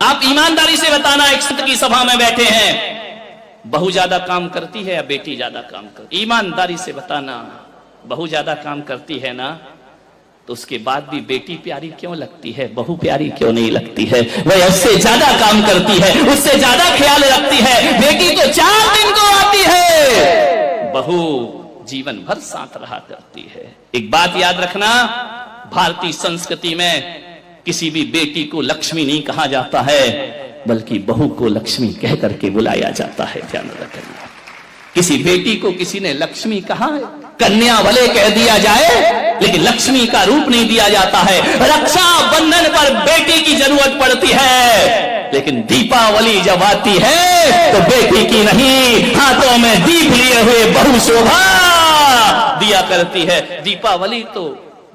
आप ईमानदारी से बताना, एक संत की सभा में बैठे हैं, बहू ज्यादा काम करती है या बेटी ज्यादा काम करती? ईमानदारी से बताना, बहू ज्यादा काम करती है ना, तो उसके बाद भी बेटी प्यारी क्यों लगती है, बहू प्यारी क्यों नहीं लगती है? वह उससे ज्यादा काम करती है, उससे ज्यादा ख्याल रखती है। बेटी तो 4 दिन को आती है, बहू जीवन भर साथ रहा करती है। एक बात याद रखना, भारतीय संस्कृति में किसी भी बेटी को लक्ष्मी नहीं कहा जाता है, बल्कि बहू को लक्ष्मी कह करके बुलाया जाता है। ध्यान रखना, किसी बेटी को किसी ने लक्ष्मी कहा है, कन्या भले कह दिया जाए, लेकिन लक्ष्मी का रूप नहीं दिया जाता है। रक्षा बंधन पर बेटी की जरूरत पड़ती है, लेकिन दीपावली जब आती है तो बेटी की नहीं, हाथों में दीप लिए हुए बहू शोभा दिया करती है। दीपावली तो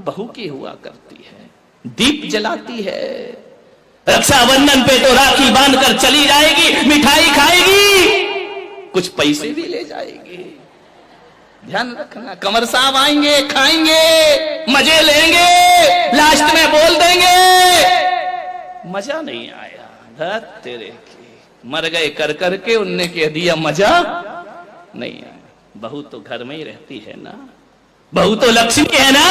बहू की हुआ करती है, दीप जलाती है। रक्षाबंधन पे तो राखी बांधकर चली जाएगी, मिठाई खाएगी, कुछ पैसे भी ले जाएगी। ध्यान रखना, कमर साहब आएंगे, खाएंगे, मजे लेंगे, लास्ट में बोल देंगे मजा नहीं आया, धत तेरे की, मर गए कर करके, उनने कह दिया मजा नहीं आया। बहू तो घर में ही रहती है ना, बहू तो लक्ष्मी है ना।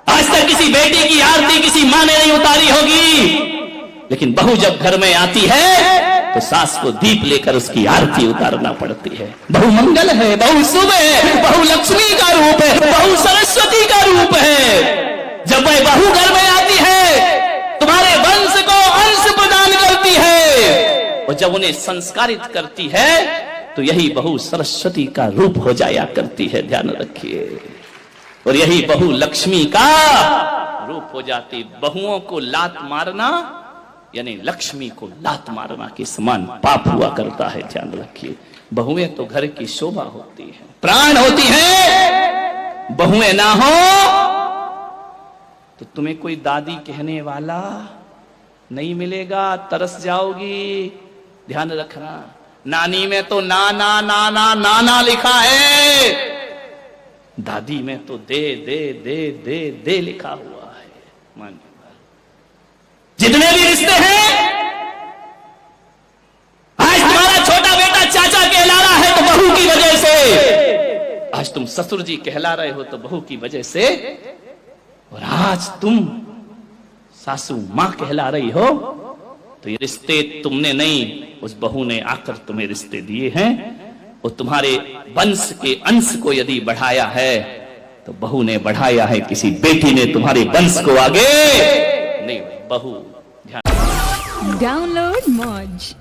आज तक किसी बेटी की आरती किसी माँ ने नहीं उतारी होगी, लेकिन बहू जब घर में आती है तो सास को दीप लेकर उसकी आरती उतारना पड़ती है। बहू मंगल है, बहू शुभ है, बहू लक्ष्मी का रूप है, बहू सरस्वती का रूप है। जब वह बहू घर में आती है, तुम्हारे वंश को अंश प्रदान करती है, और जब उन्हें संस्कारित करती है तो यही बहू सरस्वती का रूप हो जाया करती है। ध्यान रखिए, और यही बहू लक्ष्मी का रूप हो जाती। बहुओं को लात मारना यानी लक्ष्मी को लात मारना के समान पाप हुआ करता है। ध्यान रखिए, बहुएं तो घर की शोभा होती है, प्राण होती है। बहुएं ना हो तो तुम्हें कोई दादी कहने वाला नहीं मिलेगा, तरस जाओगी। ध्यान रखना, नानी में तो ना ना ना ना ना ना लिखा है, दादी में तो दे दे दे दे दे लिखा हुआ है। मान, जितने भी रिश्ते हैं, आज तुम्हारा छोटा बेटा चाचा कहला रहा है तो बहू की वजह से, आज तुम ससुर जी कहला रहे हो तो बहू की वजह से, और आज तुम सासू मां कहला रही हो तो ये रिश्ते तुमने नहीं, उस बहू ने आकर तुम्हें रिश्ते दिए हैं। और तुम्हारे वंश के अंश को यदि बढ़ाया है तो बहू ने बढ़ाया है, किसी बेटी ने तुम्हारे वंश को आगे नहीं। बहू, ध्यान। डाउनलोड मौज।